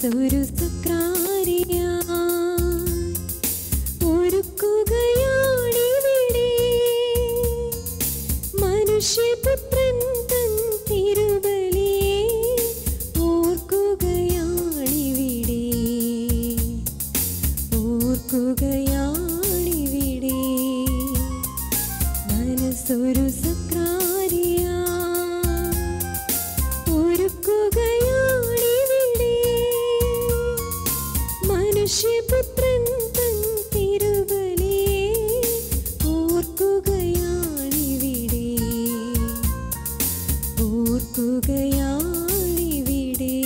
മനസ്സൊരു സക്രാരിയായി ഒരുക്കുകയാണിവിടെ. മനുഷ്യപുത്രൻ തൻ തിരുബലിയെ ഓർക്കുകയാണിവിടെ, ഓർക്കുകയാണിവിടെ. മനസ്സൊരു സക്രാരിയായി ഒരുക്കുകയാണിവിടെ. മനുഷ്യപുത്രൻ തൻ തിരുബലിയെ ഓർക്കുകയാണിവിടെ, ഓർക്കുകയാണിവിടെ.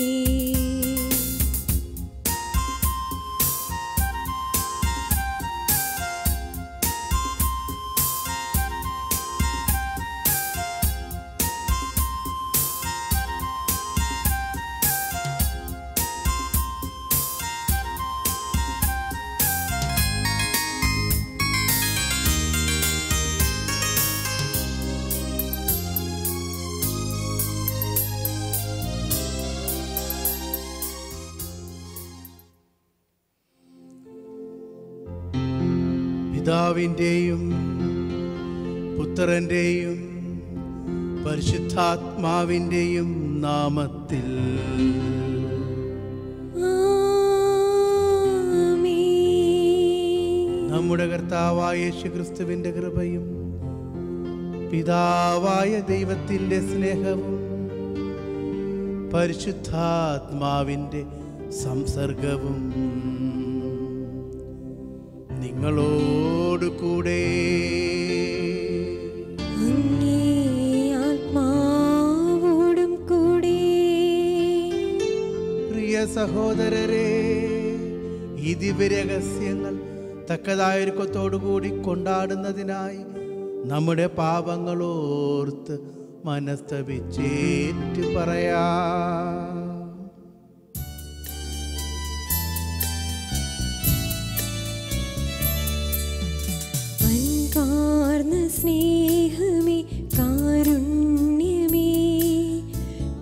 പിതാവിൻ്റെയും പുത്രൻ്റെയും പരിശുദ്ധാത്മാവിൻ്റെയും നാമത്തിൽ നമ്മുടെ കർത്താവായ യേശുക്രിസ്തുവിൻ്റെ കൃപയും പിതാവായ ദൈവത്തിൻ്റെ സ്നേഹവും പരിശുദ്ധാത്മാവിൻ്റെ സംസർഗവും നിങ്ങളോട് കൂടെ. ആത്മാവോടും കൂടെ. പ്രിയ സഹോദരരെ, ഈ ദിവ്യരഹസ്യങ്ങൾ തക്കതായൊരുക്കത്തോടുകൂടി കൊണ്ടാടുന്നതിനായി നമ്മുടെ പാപങ്ങളോർത്ത് മനസ്തപിച്ചേറ്റ് പറയാം. സ്നേഹമേ, കാരുണ്യമേ,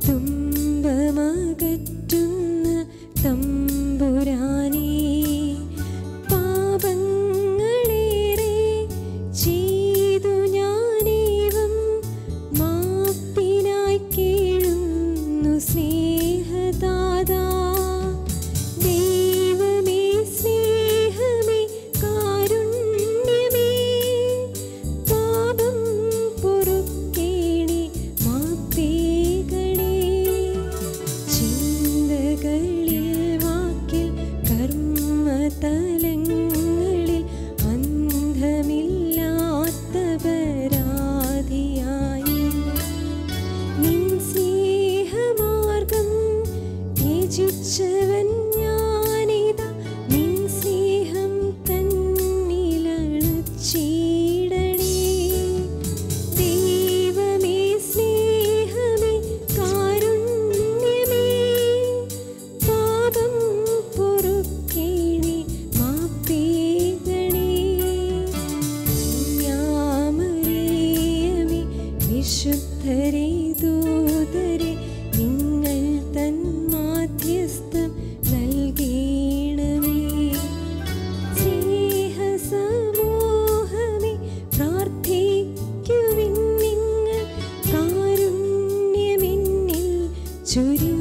തുമ്പമകറ്റുന്ന തമ്പുരാനേ, പാപങ്ങളേറെ ചെയ്തു ഞാനേവം മാപ്പിനായി കേഴുന്നു സ്നേഹദാതാ. ദൈവമേ, സ്നേഹമേ, കാരുണ്യമേ, പാപം പൊറുക്കേണേ, മാപ്പേകണേ. ചിന്തകളിൽ, വാക്കിൽ, കർമ്മതലങ്ങളിൽ അന്ധമില്ലാത്തപരാധിയായി നിൻ സ്നേഹമാർഗം ത്യജിച്ചവൻ ഞാനിതാ. നിൻ സ്നേഹം തന്നിലണച്ചിടണേ. ദൈവമേ, സ്നേഹമേ, കാരുണ്യമേ, പാപം പൊറുക്കേണേ, മാപ്പേകണേ. കന്യാമറിയമേ, വിശുദ്ധരേ, ദൂതരേ, നിങ്ങൾ തൻ മാധ്യസ്ഥം നൽകേണമേ. സ്നേഹസമൂഹമേ, പ്രാർത്ഥിക്കുവിൻ നിങ്ങൾ, കാരുണ്യമെന്നിൽ ചൊരിഞ്ഞിടുവാൻ.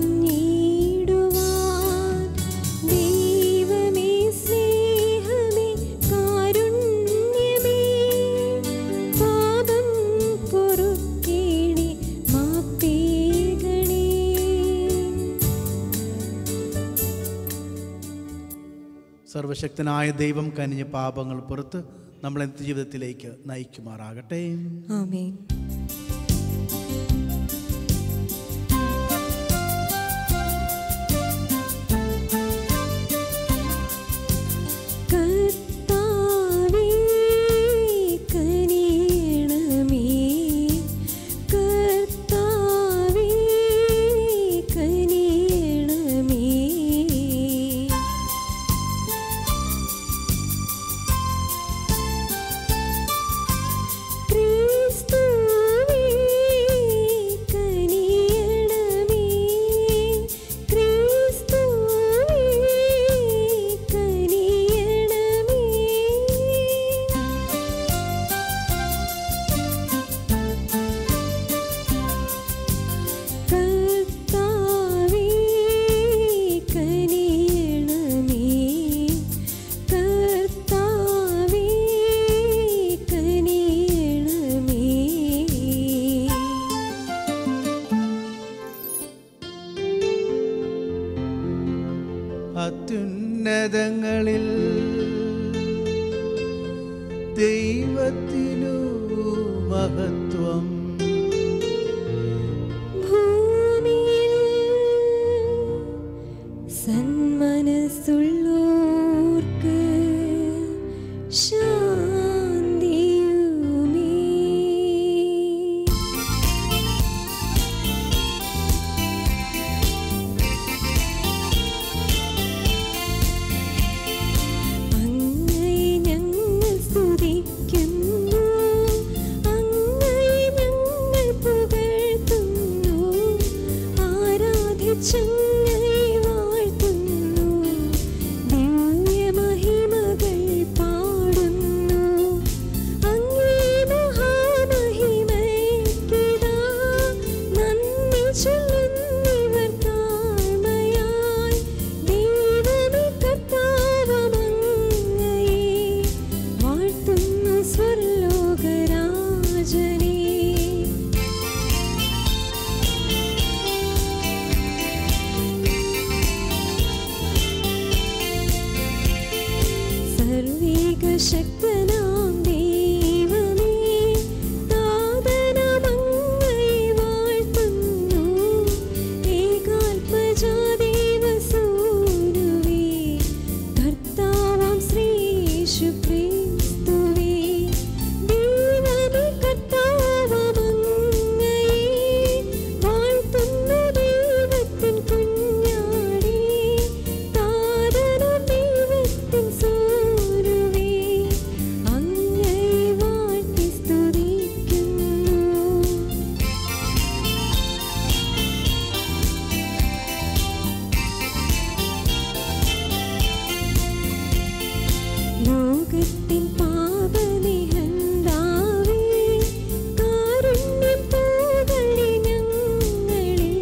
ദൈവമേ, സ്നേഹമേ, കാരുണ്യമേ, പാപം പൊറുക്കേണേ, മാപ്പേകണേ. സർവശക്തനായ ദൈവം കനിഞ്ഞ പാപങ്ങൾ പുറത്ത് നമ്മളെ ജീവിതത്തിലേക്ക് നയിക്കുമാറാകട്ടെ. ആമേൻ. കർത്താവേ, കനിയണമേ. കർത്താവേ, കനിയണമേ. ക്രിസ്തുവേ, ദൈവത്തിനു മഹത്വം. ഭൂമിയിൽ സന്മനസ്സുള്ളോർക്ക് ശാന്തിയുമേ. അങ്ങയെ ഞങ്ങൾ സ്തുതിക്കുന്നു, അങ്ങയെ ഞങ്ങൾ പുകഴ്ത്തുന്നു, ആരാധിച്ചങ്ങയെ വാഴ്ത്തുന്നു, ദിവ്യമഹിമകൾ പാടുന്നു. അങ്ങേ മഹാമഹിമയ്ക്കിതാ നന്ദി ചൊല്ലുന്നിവർ താഴ്മയായി. ദൈവമേ കർത്താവമങ്ങയെ വാഴ്ത്തുന്നു സ്വർലോകരാജനേ. സർവ്വേകശക്തനാം ദൈവമേ, താതനമങ്ങയെ വാഴ്ത്തുന്നു. ഏകാത്മജാദേവസൂനുവേ, കർത്താവാം ശ്രീയേശുക്രിസ്തുവേ. ദൈവമേ കർത്താവമങ്ങയെ വാഴ്ത്തുന്നു, ദൈവത്തിൻ കുഞ്ഞാടേ, താതനാം ദൈവത്തിൻ സൂനുവേ, അങ്ങയെ വാഴ്ത്തി സ്തുതിക്കുന്നു. ലോകത്തിൻ പാപനിഹന്താവേ, കാരുണ്യം തോന്നണേ ഞങ്ങളിൽ.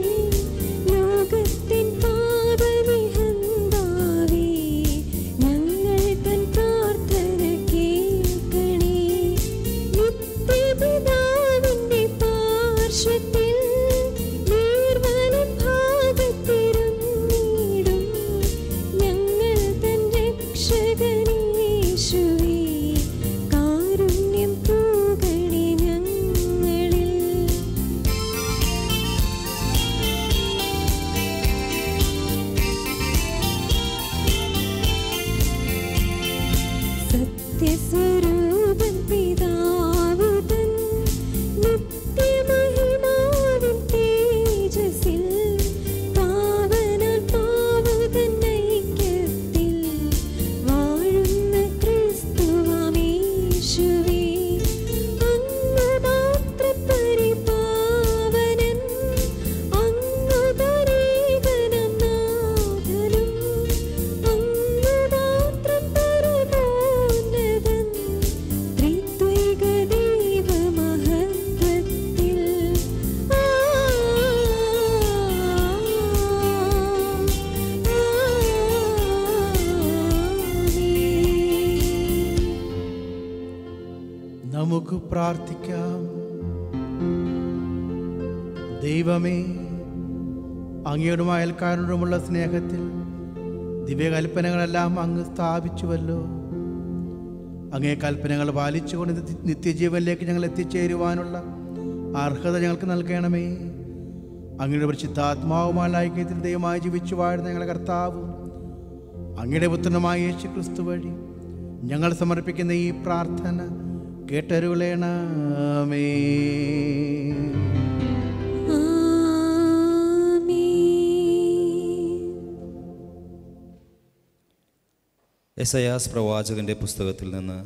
ലോകത്തിൻ പാപനിഹന്താവേ, ഞങ്ങൾ തൻ പ്രാർത്ഥന കേൾക്കണേ. നിത്യപിതാവിന്റെ പാർശ്വത്തിൽ നീർവലഭാഗത്തിരുന്നിടും ഞങ്ങൾ തൻ രക്ഷകനേശുവേ, കാരുണ്യം തൂകണേ ഞങ്ങളിൽ. സത്യസ്വരൂപൻ പിതാവുതൻ നിത്യമഹിമാവിൻ തേജസ്സിൽ, പാവനാത്മാവുതൻ ഐക്യത്തിൽ വാഴുന്ന ക്രിസ്തുവാമേശുവേ, അങ്ങ് മാത്രം പരിപാവനൻ, അങ്ങ് തരേകനം നാഥനും, അങ്ങ് മാത്രം പരമോന്നതൻ, ത്രിത്വൈക ദൈവമഹത്വത്തിൽ. നമുക്ക് പ്രാർത്ഥിക്കാം. ദൈവമേ, അങ്ങയോടും അയൽക്കാരോടുമുള്ള സ്നേഹത്തിൽ ദിവ്യകൽപ്പനകളെല്ലാം അങ്ങ് സ്ഥാപിച്ചുവല്ലോ. അങ്ങേ കൽപ്പനകൾ പാലിച്ചുകൊണ്ട് നിത്യജീവനിലേക്ക് ഞങ്ങൾ എത്തിച്ചേരുവാനുള്ള അർഹത ഞങ്ങൾക്ക് നൽകണമേ. അങ്ങയുടെ പരിശുദ്ധാത്മാവുമായ ഐക്യത്തിൽ ദൈവമായി ജീവിച്ചു വാഴുന്ന ഞങ്ങളുടെ കർത്താവും അങ്ങയുടെ പുത്രനുമായ യേശു ക്രിസ്തു വഴി ഞങ്ങൾ സമർപ്പിക്കുന്ന ഈ പ്രാർത്ഥന കേട്ടരുളേണമേ. യെശയ്യാസ് പ്രവാചകന്റെ പുസ്തകത്തിൽ നിന്ന്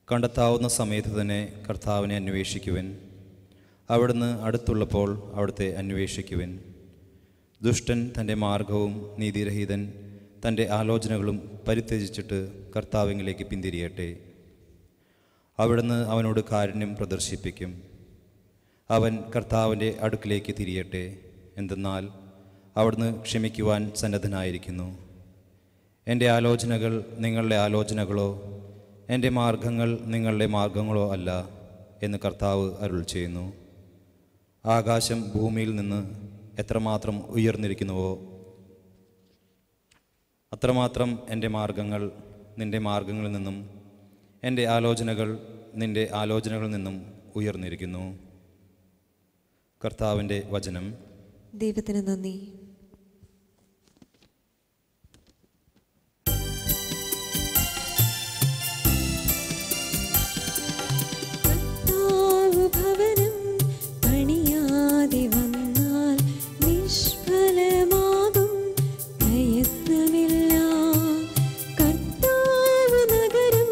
കണ്ടെത്താവുന്ന സമയത്ത് തന്നെ കർത്താവിനെ അന്വേഷിക്കുവിൻ. അവിടുന്ന് അടുത്തുള്ളപ്പോൾ അവിടുത്തെ അന്വേഷിക്കുവിൻ. ദുഷ്ടൻ തൻ്റെ മാർഗവും നീതിരഹിതൻ തൻ്റെ ആലോചനകളും പരിത്യജിച്ചിട്ട് കർത്താവിലേക്ക് പിന്തിരിയട്ടെ. അവിടുന്ന് അവനോട് കാരുണ്യം പ്രദർശിപ്പിക്കും. അവൻ കർത്താവിൻ്റെ അടുക്കിലേക്ക് തിരിയട്ടെ. എന്തെന്നാൽ അവിടുന്ന് ക്ഷമിക്കുവാൻ സന്നദ്ധനായിരിക്കുന്നു. എൻ്റെ ആലോചനകൾ നിങ്ങളുടെ ആലോചനകളോ എൻ്റെ മാർഗങ്ങൾ നിങ്ങളുടെ മാർഗങ്ങളോ അല്ല എന്ന് കർത്താവ് അരുൾ ചെയ്യുന്നു. ആകാശം ഭൂമിയിൽ നിന്ന് എത്രമാത്രം ഉയർന്നിരിക്കുന്നുവോ അത്രമാത്രം എൻ്റെ മാർഗങ്ങൾ നിൻ്റെ മാർഗങ്ങളിൽ നിന്നും എൻ്റെ ആലോചനകൾ നിൻ്റെ ആലോചനകളിൽ നിന്നും ഉയർന്നിരിക്കുന്നു. കർത്താവിൻ്റെ വചനം. ദൈവത്തിന് നന്ദി. ഭവനം പണിയാതെ വന്നാൽ നിഷ്ഫലമാകും പ്രയത്നമില്ല. കർത്താവ് നഗരം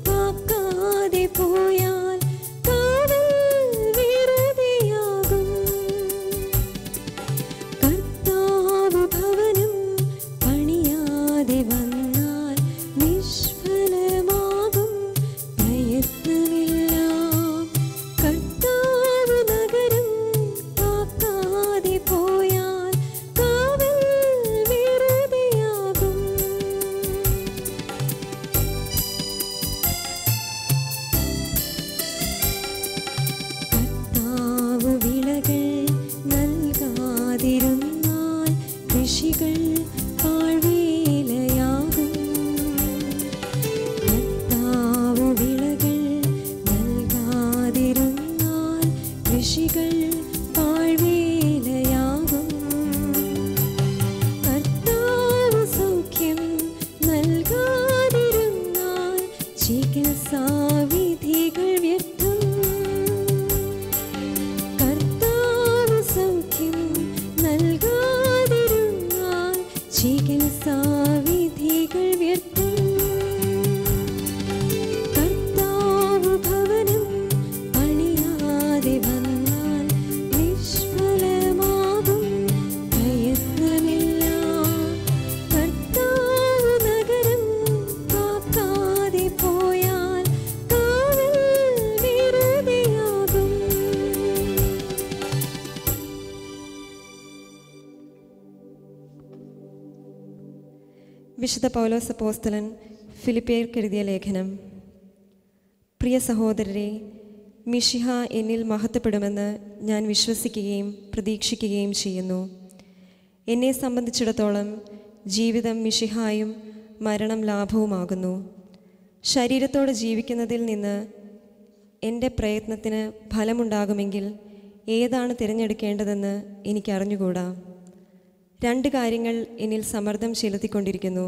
കാക്കാതെ പോയാൽ കാവൽ വെറുതെയാകും. കർത്താവ് ഭവനം പണിയാതെ വന്നാൽ നിഷ്ഫലമാകും പ്രയത്നമില്ല. കർത്താവ് നഗരം കാക്കാതെ പോയാൽ കാവൽ വെറുതെയാകും. കർത്താവ് വിളകൾ നൽകാതിരുന്നാൽ കൃഷികൾ പാഴ്വേലയാകും. കർത്താവ് വിളകൾ നൽകാതിരുന്നാൽ കൃഷികൾ പാഴ്വേലയാകും. കർത്താവ് സൗഖ്യം നൽകാതിരുന്നാൽ ചികിത്സാവിധികൾ വ്യർത്ഥം. കർത്താവ് സൗഖ്യം നൽകാതിരുന്നാൽ ചികിത്സാവിധികൾ വ്യർത്ഥം. കർത്താവ് ഭവനം പണിയാതെ വന്നാൽ നിഷ്ഫലമാകും പ്രയത്നമില്ല. കർത്താവ് നഗരം കാക്കാതെ പോയാൽ കാവൽ വെറുതെയാകും. വിശുദ്ധ പൗലോസ് അപ്പോസ്തലൻ ഫിലിപ്പിയർക്ക് എഴുതിയ ലേഖനം. പ്രിയ സഹോദരരെ, മിശിഹ എന്നിൽ മഹത്വപ്പെടുമെന്ന് ഞാൻ വിശ്വസിക്കുകയും പ്രതീക്ഷിക്കുകയും ചെയ്യുന്നു. എന്നെ സംബന്ധിച്ചിടത്തോളം ജീവിതം മിശിഹായും മരണം ലാഭവുമാകുന്നു. ശരീരത്തോടെ ജീവിക്കുന്നതിൽ നിന്ന് എൻ്റെ പ്രയത്നത്തിന് ഫലമുണ്ടാകുമെങ്കിൽ ഏതാണ് തിരഞ്ഞെടുക്കേണ്ടതെന്ന് എനിക്കറിഞ്ഞുകൂടാ. രണ്ട് കാര്യങ്ങൾ എന്നിൽ സമ്മർദ്ദം ചെലുത്തിക്കൊണ്ടിരിക്കുന്നു.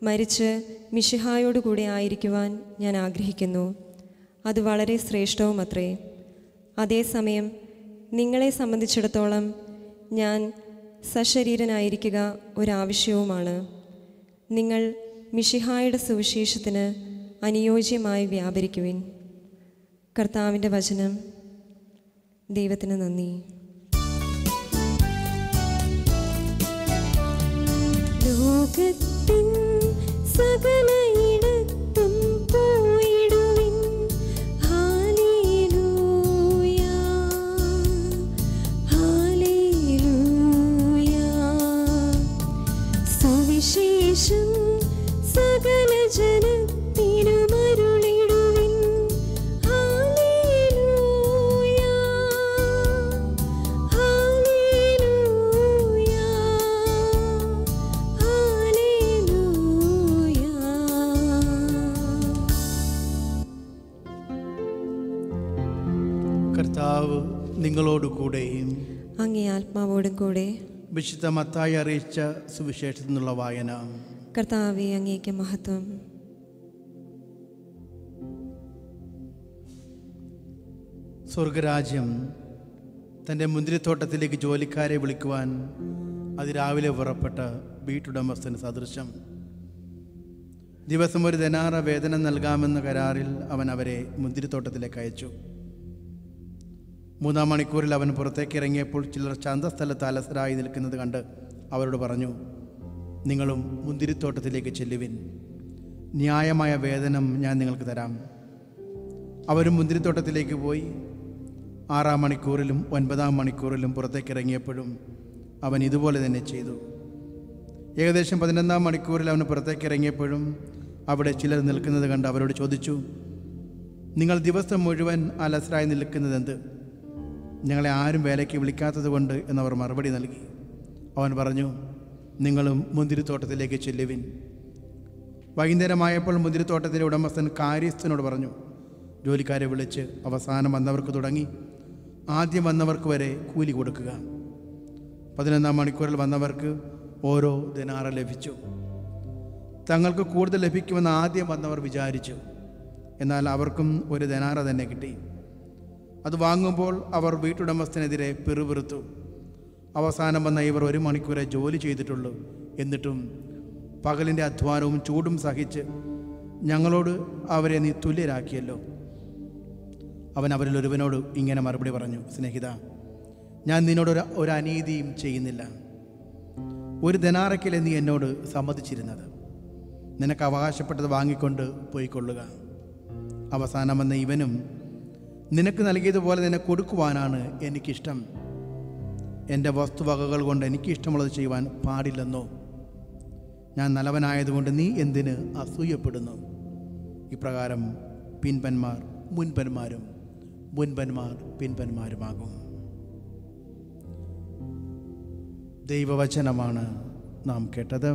മരിച്ച് മിശിഹായോടുകൂടെ ആയിരിക്കുവാൻ ഞാൻ ആഗ്രഹിക്കുന്നു. അത് വളരെ ശ്രേഷ്ഠവുമത്രേ. അതേസമയം നിങ്ങളെ സംബന്ധിച്ചിടത്തോളം ഞാൻ സശരീരനായിരിക്കുക ഒരാവശ്യവുമാണ്. നിങ്ങൾ മിശിഹായുടെ സുവിശേഷത്തിന് അനുയോജ്യമായി വ്യാപരിക്കുവിൻ. കർത്താവിൻ്റെ വചനം. ദൈവത്തിന് നന്ദി. ലോകത്തിൻ സകലയിടത്തും പോയിടുവിൻ. Hallelujah, hallelujah. സുവിശേഷം സകല ജനത്തിനും അരുളിടുവിൻ. Hallelujah, hallelujah, hallelujah. കർത്താവ് നിങ്ങളോടുകൂടെയും അങ്ങേ ആത്മാവോടും കൂടെ. വിശുദ്ധ മത്തായി അറിയിച്ച സുവിശേഷത്തിൽ നിന്നുള്ള വായന. കർത്താവേ, അങ്ങേക്ക് മഹത്വം. സ്വർഗരാജ്യം തൻ്റെ മുന്തിരിത്തോട്ടത്തിലേക്ക് ജോലിക്കാരെ വിളിക്കുവാൻ അതിരാവിലെ പുറപ്പെട്ട വീട്ടുടമസ്ഥന് സദൃശം. ദിവസം ഒരു ദിനാറ വേതനം നൽകാമെന്ന കരാറിൽ അവൻ അവരെ മുന്തിരിത്തോട്ടത്തിലേക്ക് അയച്ചു. 3-ാം മണിക്കൂറിൽ അവൻ പുറത്തേക്ക് ഇറങ്ങിയപ്പോൾ ചിലർ ചന്തസ്ഥലത്ത് അലസരായി നിൽക്കുന്നത് കണ്ട് അവരോട് പറഞ്ഞു, നിങ്ങളും മുന്തിരിത്തോട്ടത്തിലേക്ക് ചെല്ലുവിൻ, ന്യായമായ വേതനം ഞാൻ നിങ്ങൾക്ക് തരാം. അവരും മുന്തിരിത്തോട്ടത്തിലേക്ക് പോയി. 6-ാം മണിക്കൂറിലും 9-ാം മണിക്കൂറിലും പുറത്തേക്ക് ഇറങ്ങിയപ്പോഴും അവൻ ഇതുപോലെ തന്നെ ചെയ്തു. ഏകദേശം 11-ാം മണിക്കൂറിൽ അവൻ പുറത്തേക്ക് ഇറങ്ങിയപ്പോഴും അവിടെ ചിലർ നിൽക്കുന്നത് കണ്ട് അവരോട് ചോദിച്ചു, നിങ്ങൾ ദിവസം മുഴുവൻ അലസരായി നിൽക്കുന്നതെന്ത്? ഞങ്ങളെ ആരും വേലയ്ക്ക് വിളിക്കാത്തത് കൊണ്ട് എന്നവർ മറുപടി നൽകി. അവൻ പറഞ്ഞു, നിങ്ങളും മുന്തിരിത്തോട്ടത്തിലേക്ക് ചെല്ലുവിൻ. വൈകുന്നേരമായപ്പോൾ മുന്തിരിത്തോട്ടത്തിലെ ഉടമസ്ഥൻ കാര്യസ്ഥനോട് പറഞ്ഞു, ജോലിക്കാരെ വിളിച്ച് അവസാനം വന്നവർക്ക് തുടങ്ങി ആദ്യം വന്നവർക്ക് വരെ കൂലി കൊടുക്കുക. 11-ാം മണിക്കൂറിൽ വന്നവർക്ക് ഓരോ ദിനാറ ലഭിച്ചു. തങ്ങൾക്ക് കൂടുതൽ ലഭിക്കുമെന്ന് ആദ്യം വന്നവർ വിചാരിച്ചു. എന്നാൽ അവർക്കും ഒരു ദിനാറ തന്നെ കിട്ടി. അത് വാങ്ങുമ്പോൾ അവർ വീട്ടുടമസ്ഥനെതിരെ പിറുപിറുത്തു. അവസാനം വന്ന ഇവർ 1 മണിക്കൂറെ ജോലി ചെയ്തിട്ടുള്ളൂ, എന്നിട്ടും പകലിൻ്റെ അധ്വാനവും ചൂടും സഹിച്ച് ഞങ്ങളോട് അവരെ നീ തുല്യരാക്കിയല്ലോ. അവൻ അവരിൽ ഒരുവനോട് ഇങ്ങനെ മറുപടി പറഞ്ഞു, സ്നേഹിത, ഞാൻ നിന്നോട് ഒരു അനീതിയും ചെയ്യുന്നില്ല. 1 ദിനാറയ്ക്കല്ലേ നീ എന്നോട് സമ്മതിച്ചിരുന്നത്? നിനക്ക് അവകാശപ്പെട്ടത് വാങ്ങിക്കൊണ്ട് പോയിക്കൊള്ളുക. അവസാനം വന്ന ഇവനും നിനക്ക് നൽകിയതുപോലെ നിന്നെ കൊടുക്കുവാനാണ് എനിക്കിഷ്ടം. എൻ്റെ വസ്തുവകകൾ കൊണ്ട് എനിക്കിഷ്ടമുള്ളത് ചെയ്യുവാൻ പാടില്ലെന്നോ? ഞാൻ നല്ലവനായതുകൊണ്ട് നീ എന്തിന് അസൂയപ്പെടുന്നു? ഇപ്രകാരം പിൻപന്മാർ മുൻപന്മാരും മുൻപന്മാർ പിൻപന്മാരുമാകും. ദൈവവചനമാണ് നാം കേട്ടത്.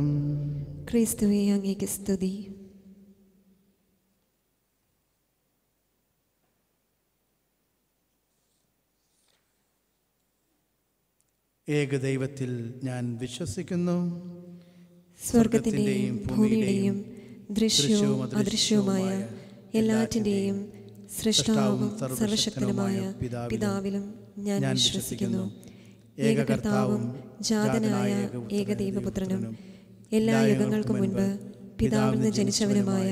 ക്രിസ്തുവേ, അങ്ങേക്ക് സ്തുതി. ഏകദൈവത്തിൽ ഞാൻ വിശ്വസിക്കുന്നു. സ്വർഗത്തിൻ്റെയും ഭൂമിയുടെയും ദൃശ്യവും അദൃശ്യവുമായ എല്ലാറ്റിൻ്റെയും സൃഷ്ടാവും സർവശക്തനുമായ പിതാവിലും ഞാൻ വിശ്വസിക്കുന്നു. ഏകകർത്താവും ജാതനായ ഏകദൈവപുത്രനും എല്ലാ യുഗങ്ങൾക്കും മുൻപ് പിതാവിൽ നിന്ന് ജനിച്ചവനുമായ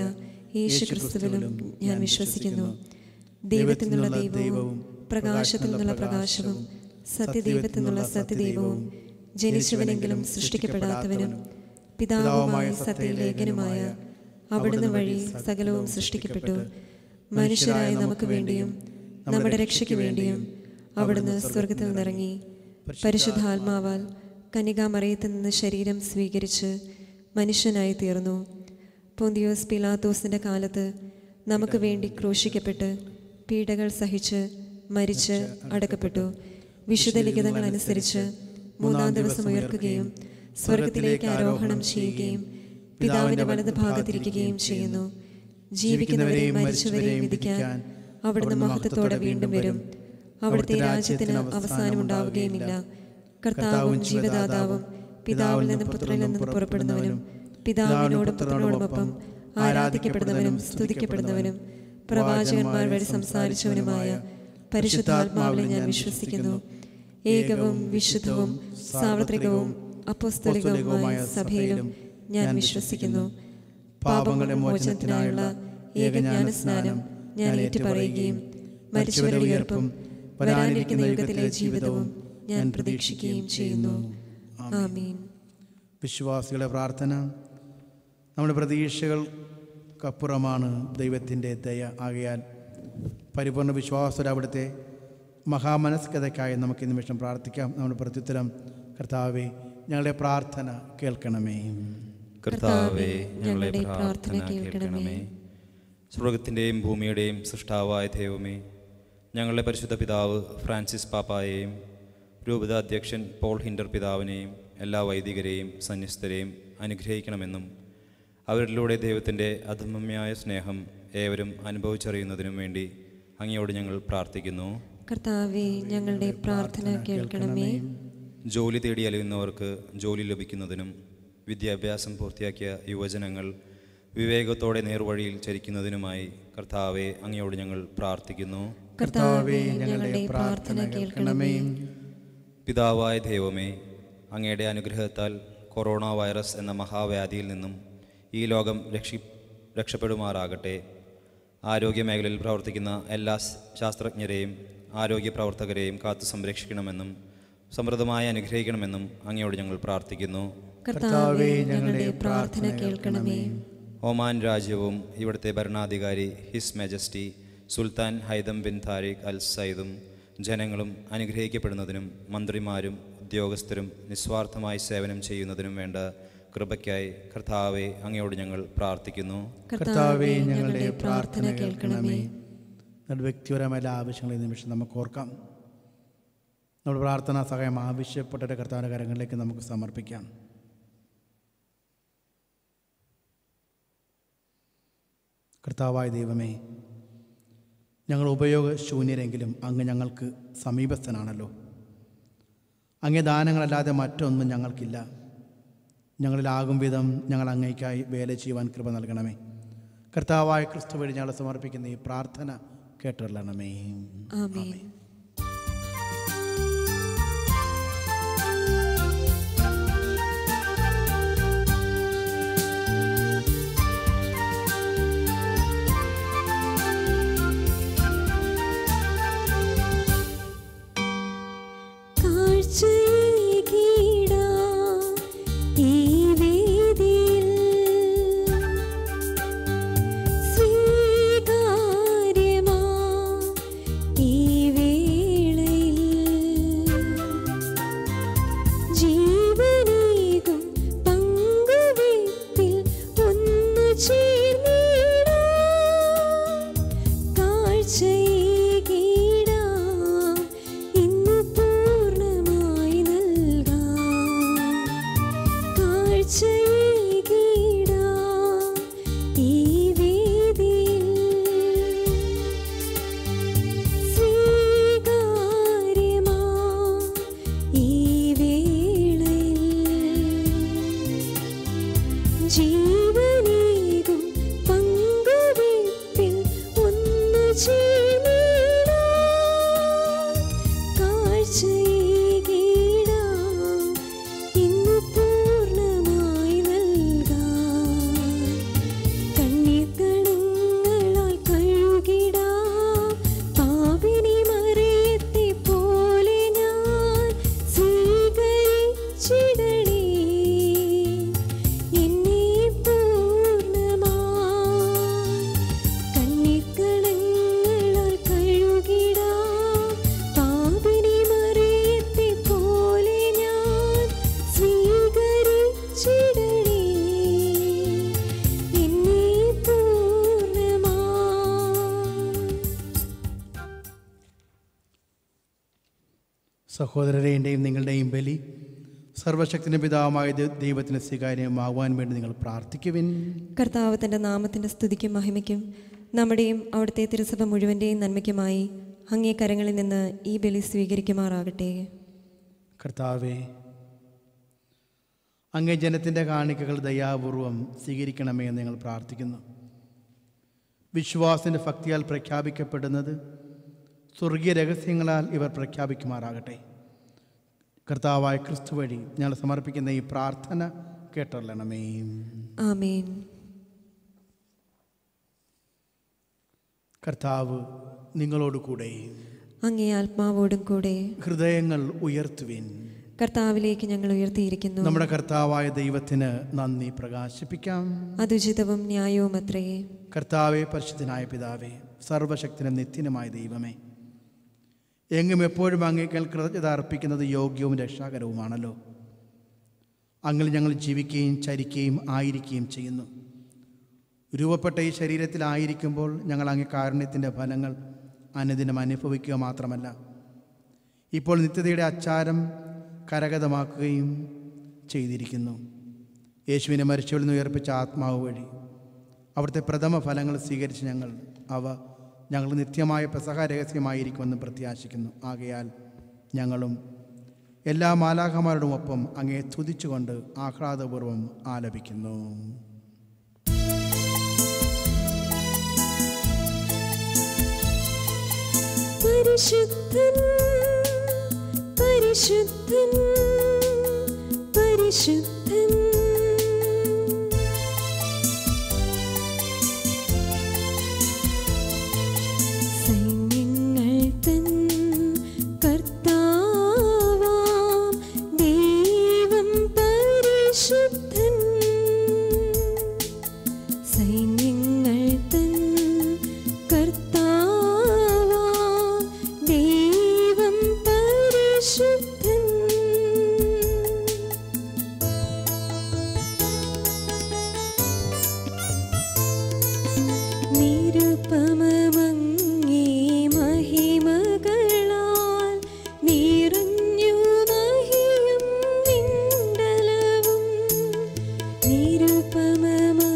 യേശുക്രിസ്തുവിലും ഞാൻ വിശ്വസിക്കുന്നു. ദൈവത്തിൽ നിന്നുള്ള ദൈവവും പ്രകാശത്തിൽ നിന്നുള്ള പ്രകാശവും സത്യദൈവത്തിൽ നിന്നുള്ള സത്യദൈവവും ജനിച്ചവനെങ്കിലും സൃഷ്ടിക്കപ്പെടാത്തവനും പിതാവുമായ സത്യലേഖനുമായ അവിടുന്ന് വഴി സകലവും സൃഷ്ടിക്കപ്പെട്ടു. മനുഷ്യരായ നമുക്ക് വേണ്ടിയും നമ്മുടെ രക്ഷയ്ക്ക് വേണ്ടിയും അവിടുന്ന് സ്വർഗത്തിൽ നിന്നിറങ്ങി പരിശുദ്ധാത്മാവാൽ കന്യകാമറിയത്തിൽ നിന്ന് ശരീരം സ്വീകരിച്ച് മനുഷ്യനായി തീർന്നു. പൊന്തിയോസ് പിലാത്തോസിൻ്റെ കാലത്ത് നമുക്ക് വേണ്ടി ക്രൂശിക്കപ്പെട്ട് പീഡകൾ സഹിച്ച് മരിച്ച് അടക്കപ്പെട്ടു. വിശുദ്ധ ലിഖിതങ്ങൾ അനുസരിച്ച് 3-ാം ദിവസം ഉയർക്കുകയും സ്വർഗത്തിലേക്ക് ആരോഹണം ചെയ്യുകയും പിതാവിന്റെ വലത് ഭാഗത്തിരിക്കുകയും ചെയ്യുന്നു. ജീവിക്കുന്നവരെയും മരിച്ചവരെയും വിധിക്കാൻ അവിടുന്ന് മഹത്വത്തോടെ വീണ്ടും വരും. അവിടുത്തെ രാജ്യത്തിന് അവസാനമുണ്ടാവുകയുമില്ല. കർത്താവും ജീവദാതാവും പിതാവിൽ നിന്നും പുത്രനിൽ നിന്നും പുറപ്പെടുന്നവനും പിതാവിനോടും പുത്രനോടുമൊപ്പം ആരാധിക്കപ്പെടുന്നവനും സ്തുതിക്കപ്പെടുന്നവനും പ്രവാചകന്മാർ വഴി സംസാരിച്ചവനുമായ പരിശുദ്ധാത്മാവിൽ ഞാൻ വിശ്വസിക്കുന്നു. ഏകവും വിശുദ്ധവും സാർവത്രികവും അപ്പോസ്തലികവുമായ സഭയിലും ഞാൻ വിശ്വസിക്കുന്നു. പാപങ്ങളുടെ മോചനത്തിനായുള്ള ഏകജ്ഞാനസ്നാനം ഞാൻ ഏറ്റുപറയുകയും മരിച്ചവരുടെ ഉയർപ്പും വരാനിരിക്കുന്ന യുഗത്തിലെ ജീവിതവും ഞാൻ പ്രതീക്ഷിക്കുകയും ചെയ്യുന്നു. ആമീൻ. വിശ്വാസികളുടെ പ്രാർത്ഥന. നമ്മുടെ പ്രതീക്ഷകൾക്കപ്പുറമാണ് ദൈവത്തിൻ്റെ ദയ. ആകയാൽ പരിപൂർണ്ണ വിശ്വാസത്തോടെ അവിടുത്തെ മഹാമനസ്കതയ്ക്കായി നമുക്ക് ഈ നിമിഷം പ്രാർത്ഥിക്കാം. നമ്മുടെ പ്രത്യുത്തരം, കർത്താവേ, ഞങ്ങളുടെ പ്രാർത്ഥന കേൾക്കണമേ. കർത്താവേ, ഞങ്ങളുടെ പ്രാർത്ഥന കേൾക്കണമേ. സ്വർഗത്തിൻ്റെയും ഭൂമിയുടെയും സൃഷ്ടാവായ ദൈവമേ, ഞങ്ങളുടെ പരിശുദ്ധ പിതാവ് ഫ്രാൻസിസ് പാപ്പായെയും രൂപതാധ്യക്ഷൻ പോൾ ഹിൻഡർ പിതാവിനെയും എല്ലാ വൈദികരെയും സന്യസ്തരെയും അനുഗ്രഹിക്കണമെന്നും അവരിലൂടെ ദൈവത്തിൻ്റെ അധമമായ സ്നേഹം ഏവരും അനുഭവിച്ചറിയുന്നതിനും വേണ്ടി അങ്ങയോട് ഞങ്ങൾ പ്രാർത്ഥിക്കുന്നു. കർത്താവേ, ഞങ്ങളുടെ പ്രാർത്ഥന കേൾക്കണമേ. ജോലി തേടി അലയുന്നവർക്ക് ജോലി ലഭിക്കുന്നതിനും വിദ്യാഭ്യാസം പൂർത്തിയാക്കിയ യുവജനങ്ങൾ വിവേകത്തോടെ നേർവഴിയിൽ ചരിക്കുന്നതിനുമായി കർത്താവെ അങ്ങയോട് ഞങ്ങൾ പ്രാർത്ഥിക്കുന്നു. കർത്താവേ, ഞങ്ങളുടെ പ്രാർത്ഥന കേൾക്കണമേ. പിതാവായ ദൈവമേ, അങ്ങയുടെ അനുഗ്രഹത്താൽ കൊറോണ വൈറസ് എന്ന മഹാവ്യാധിയിൽ നിന്നും ഈ ലോകം രക്ഷപ്പെടുമാറാകട്ടെ. ആരോഗ്യമേഖലയിൽ പ്രവർത്തിക്കുന്ന എല്ലാ ശാസ്ത്രജ്ഞരെയും ആരോഗ്യ പ്രവർത്തകരെയും കാത്തു സംരക്ഷിക്കണമെന്നും സമൃദ്ധമായി അനുഗ്രഹിക്കണമെന്നും അങ്ങയോട് ഞങ്ങൾ പ്രാർത്ഥിക്കുന്നു. കർത്താവേ, ഞങ്ങളുടെ പ്രാർത്ഥന കേൾക്കണമേ. ഒമാൻ രാജ്യവും ഇവിടുത്തെ ഭരണാധികാരി his majesty Sultan Haitham bin Tariq അൽ സയ്യിദും ജനങ്ങളും അനുഗ്രഹിക്കപ്പെടുന്നതിനും മന്ത്രിമാരും ഉദ്യോഗസ്ഥരും നിസ്വാർത്ഥമായി സേവനം ചെയ്യുന്നതിനും വേണ്ട കൃപയ്ക്കായി കർത്താവെ അങ്ങയോട് ഞങ്ങൾ പ്രാർത്ഥിക്കുന്നു. കർത്താവേ, ഞങ്ങളുടെ പ്രാർത്ഥന കേൾക്കണമേ. നമ്മുടെ വ്യക്തിപരമായ എല്ലാ ആവശ്യങ്ങളെ നിമിഷം നമുക്ക് ഓർക്കാം. നമ്മുടെ പ്രാർത്ഥനാ സഹായം ആവശ്യപ്പെട്ട കർത്താവിൻ്റെ കരങ്ങളിലേക്ക് നമുക്ക് സമർപ്പിക്കാം. കർത്താവായ ദൈവമേ, ഞങ്ങൾ ഉപയോഗശൂന്യരെങ്കിലും അങ്ങ് ഞങ്ങൾക്ക് സമീപസ്ഥനാണല്ലോ. അങ്ങേ ദാനങ്ങളല്ലാതെ മറ്റൊന്നും ഞങ്ങൾക്കില്ല. ഞങ്ങളിലാകും വിധം ഞങ്ങൾ അങ്ങേക്കായി വേല ചെയ്യുവാൻ കൃപ നൽകണമേ. കർത്താവായ ക്രിസ്തു വഴി ഞങ്ങളെ സമർപ്പിക്കുന്ന ഈ പ്രാർത്ഥന കേട്ടറിയണമേ. ആമേൻ. സഹോദരരെയും നിങ്ങളുടെയും ബലി സർവശക്തിൻ്റെ പിതാവുമായ ദൈവത്തിന് സ്വീകാര്യമാവാൻ വേണ്ടി നിങ്ങൾ പ്രാർത്ഥിക്കുവിൻ. കർത്താവ് തൻ്റെ നാമത്തിൻ്റെ സ്തുതിക്കും മഹിമയ്ക്കും നമ്മുടെയും അവിടുത്തെ തിരുസഭ മുഴുവൻ്റെയും നന്മയ്ക്കുമായി അങ്ങേ കരങ്ങളിൽ നിന്ന് ഈ ബലി സ്വീകരിക്കുമാറാകട്ടെ. കർത്താവേ, അങ്ങേ ജനത്തിൻ്റെ കാണിക്കകൾ ദയാപൂർവം സ്വീകരിക്കണമേ എന്ന് ഞങ്ങൾ പ്രാർത്ഥിക്കുന്നു. വിശ്വാസത്തിൻ്റെ ഭക്തിയാൽ പ്രഖ്യാപിക്കപ്പെടുന്നത് സ്വർഗീയ രഹസ്യങ്ങളാൽ ഇവർ പ്രഖ്യാപിക്കുമാറാകട്ടെ. കർത്താവായ ക്രിസ്തു വഴി ഞങ്ങൾ സമർപ്പിക്കുന്ന ഈ പ്രാർത്ഥന കേട്ടറിയണമേ. ആമേൻ. കർത്താവ് നിങ്ങളോട് കൂടെ, അങ്ങേ ആത്മാവോടും കൂടെ. ഹൃദയങ്ങൾ ഉയർത്തുവിൻ. കർത്താവിലേക്ക് ഞങ്ങൾ ഉയർത്തിയിരിക്കുന്നു. നമ്മുടെ കർത്താവായ ദൈവത്തിന് നന്ദി പ്രകാശിപ്പിക്കാം. അതുചിതവും ന്യായവും അത്രേ. കർത്താവേ, പരിശുദ്ധനായ പിതാവേ, സർവശക്തനും നിത്യനുമായ ദൈവമേ, എങ്ങും എപ്പോഴും അങ്ങേക്കാൾ കൃതജ്ഞത അർപ്പിക്കുന്നത് യോഗ്യവും രക്ഷാകരവുമാണല്ലോ. അങ്ങിൽ ഞങ്ങൾ ജീവിക്കുകയും ചരിക്കുകയും ആയിരിക്കുകയും ചെയ്യുന്നു. രൂപപ്പെട്ട ഈ ശരീരത്തിലായിരിക്കുമ്പോൾ ഞങ്ങൾ അങ്ങേ കാരുണ്യത്തിൻ്റെ ഫലങ്ങൾ അനുദിനം അനുഭവിക്കുക മാത്രമല്ല, ഇപ്പോൾ നിത്യതയുടെ അച്ചാരം കരഗതമാക്കുകയും ചെയ്തിരിക്കുന്നു. യേശുവിനെ മരിച്ചവരിൽ നിന്ന് ഉയർപ്പിച്ച ആത്മാവ് വഴി അവിടുത്തെ പ്രഥമ ഫലങ്ങൾ സ്വീകരിച്ച് അവ ഞങ്ങൾ നിത്യമായ പെസഹ രഹസ്യമായിരിക്കുമെന്ന് പ്രത്യാശിക്കുന്നു. ആകയാൽ ഞങ്ങളും എല്ലാ മാലാഖമാരോടുമൊപ്പം അങ്ങേ സ്തുതിച്ചുകൊണ്ട് ആഹ്ലാദപൂർവ്വം ആലപിക്കുന്നു. പരിശുദ്ധൻ പരിശുദ്ധൻ പരിശുദ്ധൻ, സൈന്യങ്ങൾ തൻ കർത്താവാം ദൈവം പരിശുദ്ധൻ. സൈന്യങ്ങൾ തൻ കർത്താവാം ദൈവം പരിശുദ്ധൻ. നിരുപമമങ്ങേ മഹിമകളാൽ നിറഞ്ഞു മഹിയും വിണ്ടലവും. നിരുപമമങ്ങേ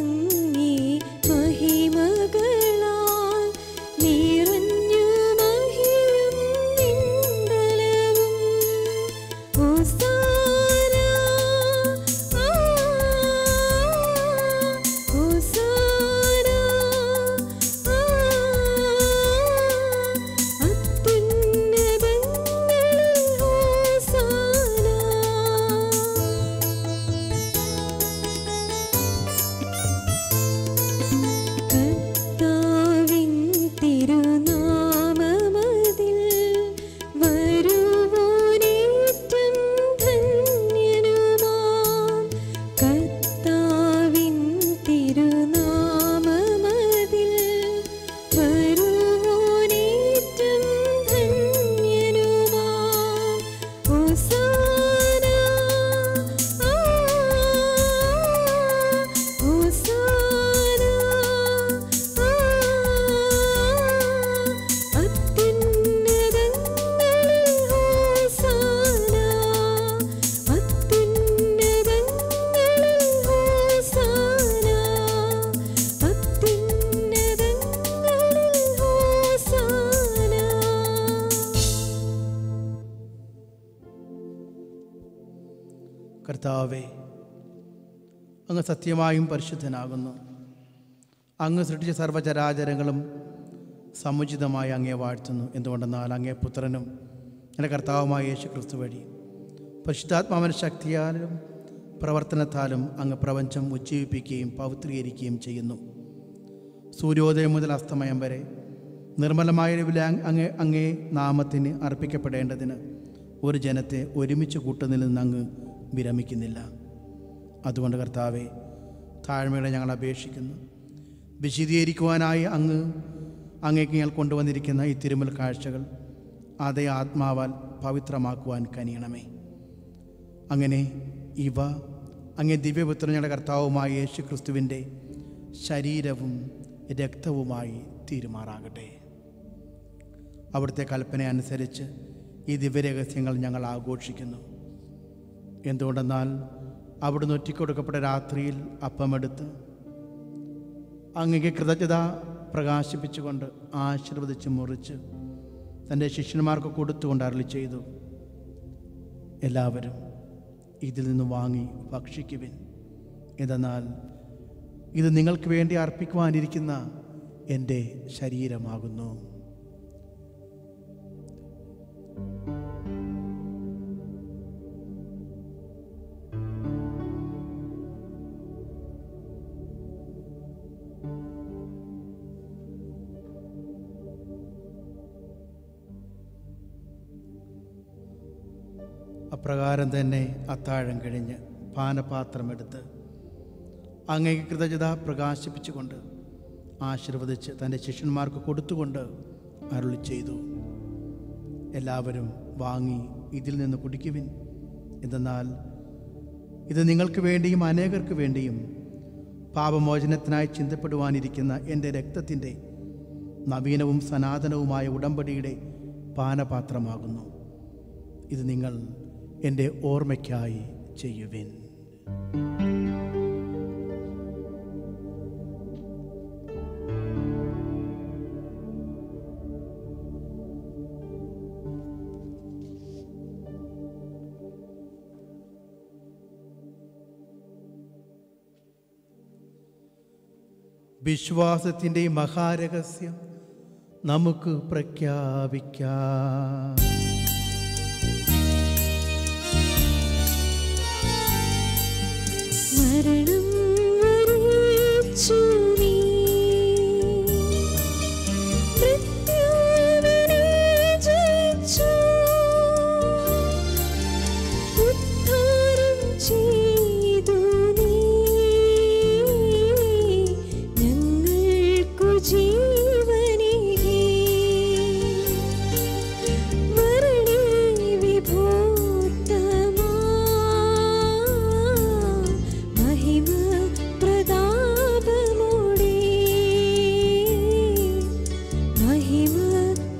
കർത്താവേ, അങ്ങ് സത്യമായും പരിശുദ്ധനാകുന്നു. അങ്ങ് സൃഷ്ടിച്ച സർവ്വചരാചരങ്ങളും സമുചിതമായി അങ്ങേ വാഴ്ത്തുന്നു. എന്തുകൊണ്ടെന്നാൽ അങ്ങേ പുത്രനും എൻ്റെ കർത്താവുമായ യേശു ക്രിസ്തു വഴി പരിശുദ്ധാത്മാവിൻ്റെ ശക്തിയാലും പ്രവർത്തനത്താലും അങ്ങ് പ്രപഞ്ചം ഉജ്ജീവിപ്പിക്കുകയും പവിത്രീകരിക്കുകയും ചെയ്യുന്നു. സൂര്യോദയം മുതൽ അസ്തമയം വരെ നിർമ്മലമായ അങ്ങേ നാമത്തിന് അർപ്പിക്കപ്പെടേണ്ടതിന് ഒരു ജനത്തെ ഒരുമിച്ച് കൂട്ടുന്നതിൽ നിന്ന് അങ്ങ് വിരമിക്കുന്നില്ല. അതുകൊണ്ട് കർത്താവെ, താഴ്മയോടെ ഞങ്ങൾ അപേക്ഷിക്കുന്നു. വിശദീകരിക്കുവാനായി അങ്ങേക്ക് ഞങ്ങൾ കൊണ്ടുവന്നിരിക്കുന്ന ഈ തിരുമുൽ കാഴ്ചകൾ അതേ ആത്മാവാൽ പവിത്രമാക്കുവാൻ കനിയണമേ. അങ്ങനെ ഇവ അങ്ങേ ദിവ്യപുത്രൻ ഞങ്ങളുടെ കർത്താവുമായ യേശു ക്രിസ്തുവിൻ്റെ ശരീരവും രക്തവുമായി തീരുമാറാകട്ടെ. അവിടുത്തെ കൽപ്പന അനുസരിച്ച് ഈ ദിവ്യരഹസ്യങ്ങൾ ഞങ്ങൾ ആഘോഷിക്കുന്നു. എന്തുകൊണ്ടെന്നാൽ അവിടുന്ന് ഒറ്റിക്കൊടുക്കപ്പെട്ട രാത്രിയിൽ അപ്പമെടുത്ത് അങ്ങേക്ക് കൃതജ്ഞത പ്രകാശിപ്പിച്ചുകൊണ്ട് ആശീർവദിച്ച് മുറിച്ച് തൻ്റെ ശിഷ്യന്മാർക്ക് കൊടുത്തുകൊണ്ട് അരുളി ചെയ്തു, എല്ലാവരും ഇതിൽ നിന്ന് വാങ്ങി ഭക്ഷിക്കുവിൻ. എന്തെന്നാൽ ഇത് നിങ്ങൾക്ക് വേണ്ടി അർപ്പിക്കുവാനിരിക്കുന്ന എൻ്റെ ശരീരമാകുന്നു. അപ്രകാരം തന്നെ അത്താഴം കഴിഞ്ഞ് പാനപാത്രമെടുത്ത് അങ്ങേക്ക് കൃതജ്ഞത പ്രകാശിപ്പിച്ചുകൊണ്ട് ആശീർവദിച്ച് തൻ്റെ ശിഷ്യന്മാർക്ക് കൊടുത്തുകൊണ്ട് അരുളി ചെയ്തു, എല്ലാവരും വാങ്ങി ഇതിൽ നിന്ന് കുടിക്കുവിൻ. എന്തെന്നാൽ ഇത് നിങ്ങൾക്ക് വേണ്ടിയും അനേകർക്ക് വേണ്ടിയും പാപമോചനത്തിനായി ചിന്തപ്പെടുവാനിരിക്കുന്ന എൻ്റെ രക്തത്തിൻ്റെ നവീനവും സനാതനവുമായ ഉടമ്പടിയുടെ പാനപാത്രമാകുന്നു. ഇത് നിങ്ങൾ എൻ്റെ ഓർമ്മയ്ക്കായി ചെയ്യുവിൻ. വിശ്വാസത്തിൻ്റെ മഹാരഹസ്യം നമുക്ക് പ്രഖ്യാപിക്കാം. മരണം വരിച്ചു നീ, മൃത്യുവിനെ ജയിച്ചു, ഉദ്ധാരം ചെയ്തു നീ, ഞങ്ങൾക്കു ജീവനേകി. മരണേ വിഭൂതമാ മഹിമ പ്രതാപമോടെ, മഹിമ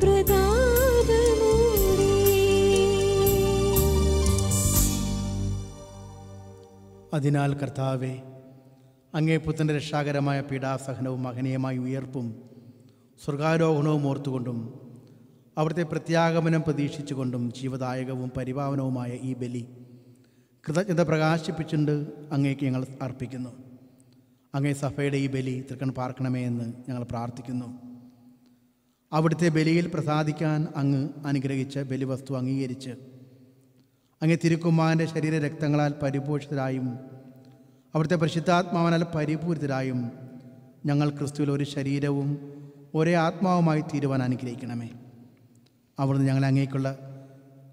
പ്രതാപമോടെ. അതിനാൽ കർത്താവേ, അങ്ങേ പുത്രൻ്റെ രക്ഷാകരമായ പീഡാസഹനവും മഹനീയമായ ഉയർപ്പും സ്വർഗാരോഹണവും ഓർത്തുകൊണ്ടും അവിടുത്തെ പ്രത്യാഗമനം പ്രതീക്ഷിച്ചുകൊണ്ടും ജീവദായകവും പരിപാവനവുമായ ഈ ബലി കൃതജ്ഞത പ്രകാശിപ്പിച്ചുകൊണ്ട് അങ്ങേക്ക് ഞങ്ങൾ അർപ്പിക്കുന്നു. അങ്ങേ സഭയുടെ ഈ ബലി തൃക്കൺ പാർക്കണമേ എന്ന് ഞങ്ങൾ പ്രാർത്ഥിക്കുന്നു. അവിടുത്തെ ബലിയിൽ പ്രസാദിക്കാൻ അങ്ങ് അനുഗ്രഹിച്ച ബലിവസ്തു അംഗീകരിച്ച് അങ്ങേ തിരുക്കുമാരൻ്റെ ശരീര രക്തങ്ങളാൽ പരിപോഷിതരായും അവിടുത്തെ പരിശുദ്ധാത്മാവിനാൽ പരിപൂരിതരായും ഞങ്ങൾ ക്രിസ്തുവിൽ ഒരു ശരീരവും ഒരേ ആത്മാവുമായി തീരുവാൻ അനുഗ്രഹിക്കണമേ. അവിടുന്ന് ഞങ്ങളെ അങ്ങേക്കുള്ള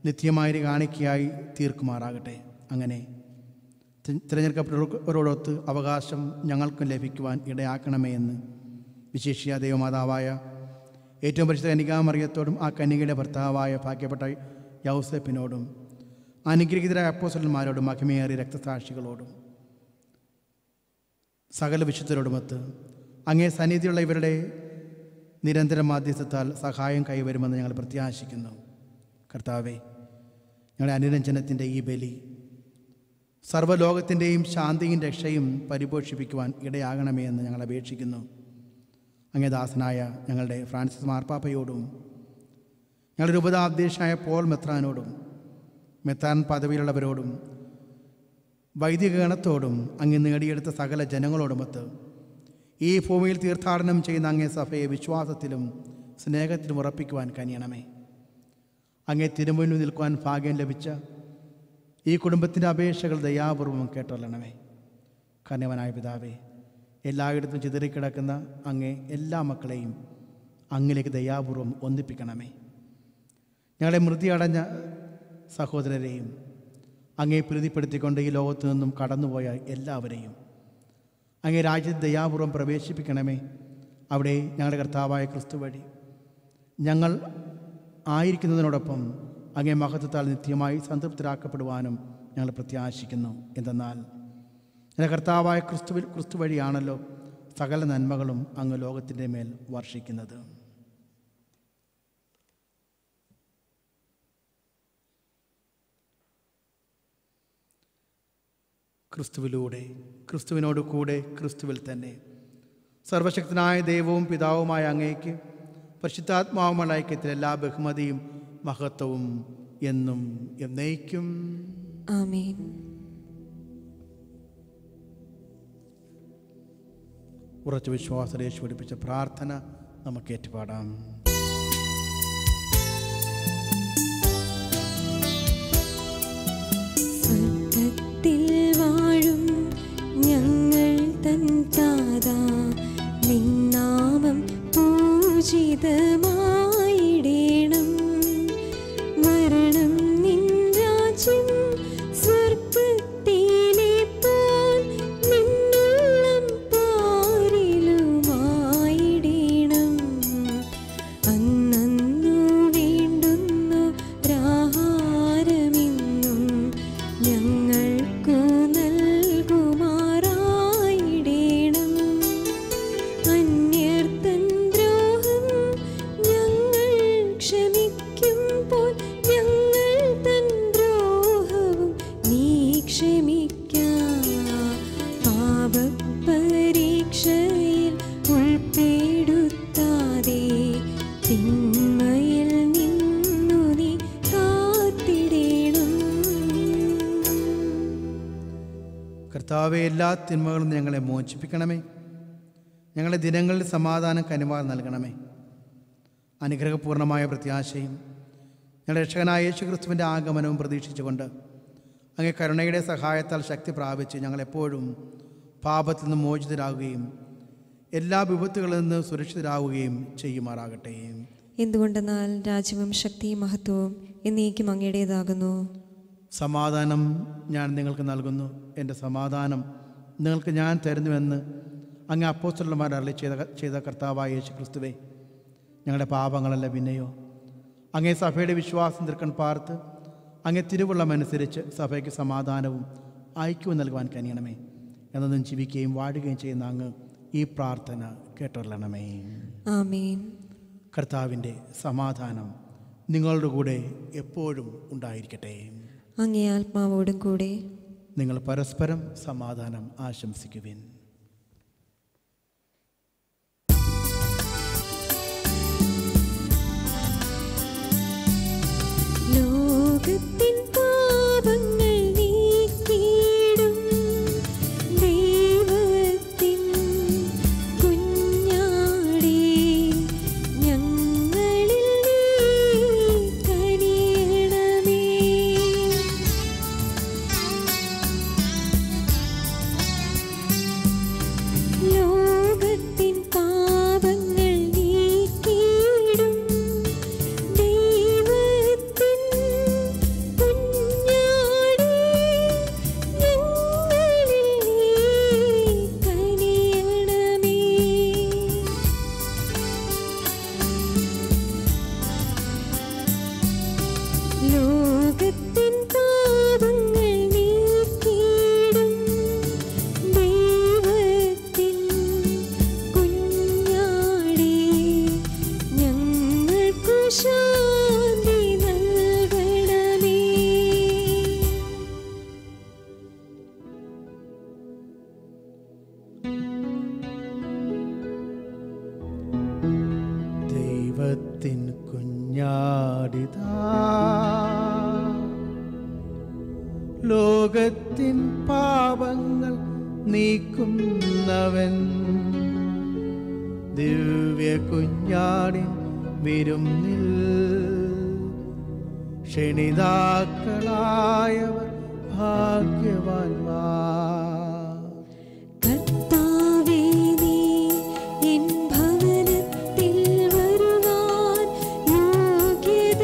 നിത്യമായൊരു കാണിക്കയായി തീർക്കുമാറാകട്ടെ. അങ്ങനെ തിരഞ്ഞെടുക്കപ്പെട്ടവരോടൊത്ത് അവകാശം ഞങ്ങൾക്കും ലഭിക്കുവാൻ ഇടയാക്കണമേ എന്ന് വിശേഷിയ ദൈവമാതാവായ ഏറ്റവും പരിശുദ്ധ കന്യകാമറിയത്തോടും ആ കന്യകയുടെ ഭർത്താവായ ഭാഗ്യപ്പെട്ട യൗസേപ്പിനോടും അനുഗ്രഹീതരായ അപ്പോസ്തലന്മാരോടും മഹിമയേറിയ രക്തസാക്ഷികളോടും സകല വിശുദ്ധരോടുമൊത്ത് അങ്ങേ സന്നിധിയുള്ള ഇവരുടെ നിരന്തര മാധ്യസ്ഥത്താൽ സഹായം കൈവരുമെന്ന് ഞങ്ങൾ പ്രത്യാശിക്കുന്നു. കർത്താവേ, ഞങ്ങളുടെ അനുരഞ്ജനത്തിൻ്റെ ഈ ബലി സർവ്വലോകത്തിൻ്റെയും ശാന്തിയും രക്ഷയും പരിപോഷിപ്പിക്കുവാൻ ഇടയാകണമേ എന്ന് ഞങ്ങൾ അപേക്ഷിക്കുന്നു. അങ്ങേ ദാസനായ ഞങ്ങളുടെ ഫ്രാൻസിസ് മാർപ്പാപ്പയോടും ഞങ്ങളുടെ ഉപതാധ്യക്ഷനായ പോൾ മെത്രാനോടും മെത്രാൻ പദവിയിലുള്ളവരോടും വൈദിക ഗണത്തോടും അങ്ങ് നേടിയെടുത്ത സകല ജനങ്ങളോടുമൊത്ത് ഈ ഭൂമിയിൽ തീർത്ഥാടനം ചെയ്യുന്ന അങ്ങേ സഭയെ വിശ്വാസത്തിലും സ്നേഹത്തിലും ഉറപ്പിക്കുവാൻ കനിയണമേ. അങ്ങേ തിരുമുന്നിൽ നിൽക്കുവാൻ ഭാഗ്യം ലഭിച്ച ഈ കുടുംബത്തിൻ്റെ അപേക്ഷകൾ ദയാപൂർവം കേട്ടൊള്ളണമേ. കന്യവനായ പിതാവേ, എല്ലായിടത്തും ചിതറിക്കിടക്കുന്ന അങ്ങേ എല്ലാ മക്കളെയും അങ്ങിലേക്ക് ദയാപൂർവം ഒന്നിപ്പിക്കണമേ. ഞങ്ങളെ മൃതി അടഞ്ഞ സഹോദരരെയും അങ്ങേ പ്രീതിപ്പെടുത്തിക്കൊണ്ട് ഈ ലോകത്തു നിന്നും കടന്നുപോയ എല്ലാവരെയും അങ്ങേ രാജ്യത്ത് ദയാപൂർവം പ്രവേശിപ്പിക്കണമേ. അവിടെ ഞങ്ങളുടെ കർത്താവായ ക്രിസ്തു വഴി ഞങ്ങൾ ആയിരിക്കുന്നതിനോടൊപ്പം അങ്ങേ മഹത്വത്താൽ നിത്യമായി സംതൃപ്തരാക്കപ്പെടുവാനും ഞങ്ങൾ പ്രത്യാശിക്കുന്നു. എന്തെന്നാൽ ഞങ്ങളുടെ കർത്താവായ ക്രിസ്തു വഴിയാണല്ലോ സകല നന്മകളും അങ്ങ് ലോകത്തിൻ്റെ മേൽ വർഷിക്കുന്നത്. ക്രിസ്തുവിലൂടെ, ക്രിസ്തുവിനോട് കൂടെ, ക്രിസ്തുവിൽ തന്നെ സർവശക്തനായ ദൈവവും പിതാവുമായ അങ്ങേക്ക് പരിശുദ്ധാത്മാവുമുള്ള ഐക്യത്തിൽ എല്ലാ ബഹുമതിയും മഹത്വവും എന്നും എന്നേക്കും. ആമേൻ. ഉറച്ച വിശ്വാസരേശു പഠിപ്പിച്ച പ്രാർത്ഥന നമുക്ക് ഏറ്റുപാടാം. സ്വർഗ്ഗത്തിൽ വാഴും ഞങ്ങൾ തൻ താതാ, നിന്നാമം പൂജിതമായിടേണം. മരണം നിൻ രാജ്യം സ്വർഗ്ഗത്തിലെ പോൽ നിന്നുള്ളം പാരിലുമായിടേണം. അന്നന്നു വേണ്ടുന്നൊരാഹാരമെന്നും ഞങ്ങൾക്കു നൽകുമാറായിടേണം. അന്യർ തൻ ദ്രോഹം ഞങ്ങൾ ക്ഷമിക്കുമ്പോൾ ഞങ്ങൾ തൻ ദ്രോഹവും നീ ക്ഷമിക്കാം. പാപപരീക്ഷയിൽ ഉൾപ്പെടുത്താതെ തിന്മയിൽ നിന്നു നീ കാത്തിടേണം. കർത്താവെ, എല്ലാ തിന്മകളും ഞങ്ങളെ മോചിപ്പിക്കണമേ. ഞങ്ങളുടെ ദിനങ്ങളിൽ സമാധാനം കനിവാർ നൽകണമേ. അനുഗ്രഹപൂർണമായ പ്രത്യാശയും ഞങ്ങളുടെ രക്ഷകനായ യേശു ക്രിസ്തുവിൻ്റെ ആഗമനവും പ്രതീക്ഷിച്ചുകൊണ്ട് അങ്ങേ കരുണയുടെ സഹായത്താൽ ശക്തി പ്രാപിച്ച് ഞങ്ങളെപ്പോഴും പാപത്തിൽ നിന്ന് മോചിതരാകുകയും എല്ലാ വിപത്തുകളിൽ നിന്ന് സുരക്ഷിതരാകുകയും ചെയ്യുമാറാകട്ടെ. എന്തുകൊണ്ടെന്നാൽ രാജ്യവും ശക്തിയും മഹത്വവും എന്നേക്കും അങ്ങയുടേതാകുന്നു. സമാധാനം ഞാൻ നിങ്ങൾക്ക് നൽകുന്നു, എൻ്റെ സമാധാനം നിങ്ങൾക്ക് ഞാൻ തരുന്നുവെന്ന് അങ്ങ് അപ്പോസ്തലന്മാർ അരുളി ചെയ്ത കർത്താവായ യേശു ക്രിസ്തുവേ, ഞങ്ങളുടെ പാപങ്ങളല്ല പിന്നെയോ അങ്ങേ സഭയുടെ വിശ്വാസം തീർക്കാൻ പാർത്ത് അങ്ങേ തിരുവുള്ളമനുസരിച്ച് സഭയ്ക്ക് സമാധാനവും ഐക്യവും നൽകുവാൻ കനിയണമേ. എന്നതും ജീവിക്കുകയും വാഴുകയും ചെയ്യുന്ന അങ്ങ് ഈ പ്രാർത്ഥന കേട്ടൊള്ളണമേ. ആമേൻ. കർത്താവിൻ്റെ സമാധാനം നിങ്ങളുടെ കൂടെ എപ്പോഴും ഉണ്ടായിരിക്കട്ടെ. അങ്ങേ ആത്മാവോടും കൂടെ. നിങ്ങൾ പരസ്പരം സമാധാനം ആശംസിക്കുവിൻ. ലോകത്തിൻ പാപങ്ങൾ നീക്കിയിടും ദൈവത്തിൻ കുഞ്ഞാടേ, ഞങ്ങളിൽ നീ കനിയണമേ. ലോകത്തിൻ പാപങ്ങൾ നീക്കിയിടും ദൈവത്തിൻ കുഞ്ഞാടേ, ഞങ്ങളിൽ നീ കനിയണമേ. ലോകത്തിൻ പാപങ്ങൾ നീക്കിയിടും ദൈവത്തിൻ കുഞ്ഞാടേ, ഞങ്ങൾക്കു ശാന്തി നൽകണമേ. ദൈവത്തിൻ കുഞ്ഞാടിതാ ലോകത്തിൻ പാപങ്ങൾ നീക്കുന്നവൻ, ദിവ്യ കുഞ്ഞാടിൻ വിരുന്നിൽ ക്ഷണിതാക്കളായവർ ഭാഗ്യവാന്മാർ. കർത്താവേ, നീ എൻ ഭവനത്തിൽ വരുവാൻ യോഗ്യത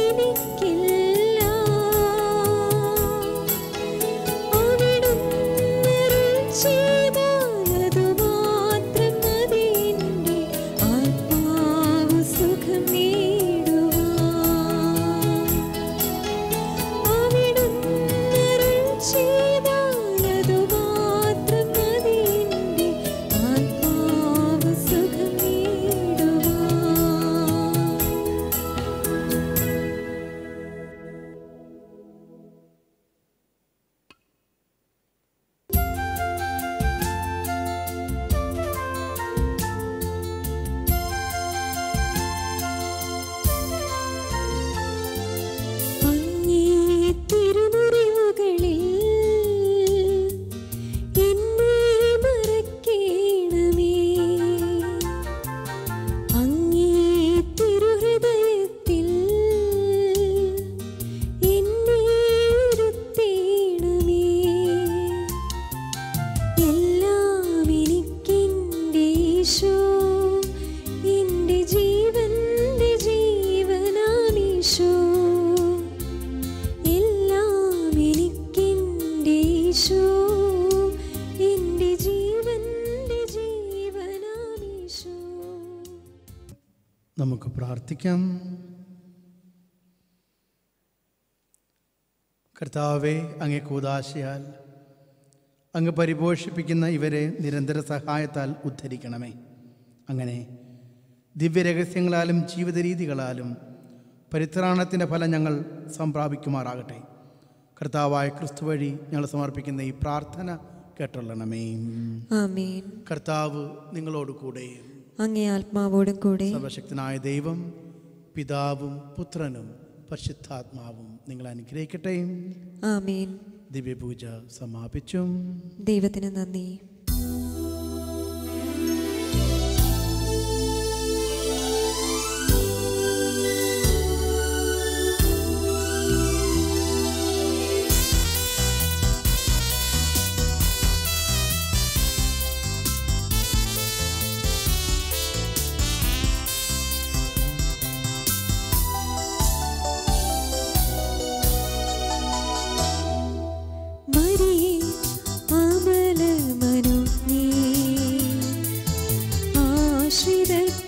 എനിക്കില്ല. അവിടുന്ന് അരുൾ ചെയ്താൽ അതുമാത്രം മതി എൻ്റെ ആത്മാവ് സുഖം നേടുവാൻ. അവിടുന്ന് അരുൾ ചെയ്താൽ അതുമാത്രം മതി എൻ്റെ ആത്മാവ് സുഖം നേടുവാൻ. അങ്ങേ തിരുമുറിവുകളിൽ എന്നെ മറക്കേണമേ. അങ്ങേ തിരുഹൃദയത്തിൽ എന്നെ ഇരുത്തേണമേ. എല്ലാം എനിക്കെൻ്റെ ഈശോ, എൻ്റെ ജീവൻ്റെ ജീവനാമീശോ. എല്ലാം എനിക്കെൻ്റെ ഈശോ, എൻ്റെ ജീവൻ്റെ ജീവനാമീശോ. നമുക്ക് പ്രാർത്ഥിക്കാം. കർത്താവേ, അങ്ങേ കൂദാശയാൽ അങ്ങ് പരിപോഷിപ്പിക്കുന്ന ഇവരെ നിരന്തര സഹായത്താൽ ഉദ്ധരിക്കണമേ. അങ്ങനെ ദിവ്യരഹസ്യങ്ങളാലും ജീവിത രീതികളാലും പരിത്രാണത്തിൻ്റെ ഫലം ഞങ്ങൾ സംപ്രാപിക്കുമാറാകട്ടെ. കർത്താവായ ക്രിസ്തു വഴി ഞങ്ങൾ സമർപ്പിക്കുന്ന ഈ പ്രാർത്ഥന കേട്ടൊള്ളണമേ. ആമേൻ. കർത്താവ് നിങ്ങളോട് കൂടെ. അങ്ങേ ആത്മാവോടും കൂടെ. സർവശക്തനായ ദൈവം, പിതാവും പുത്രനും പരിശുദ്ധാത്മാവും നിങ്ങളെ അനുഗ്രഹിക്കട്ടെ. ആമേൻ. ദിവ്യപൂജ സമാപിച്ചും. ദൈവത്തിന് നന്ദി. മരിയേ അമലമനുജ്ഞേ, ആശ്രിതർക്കാശ്രയമേ,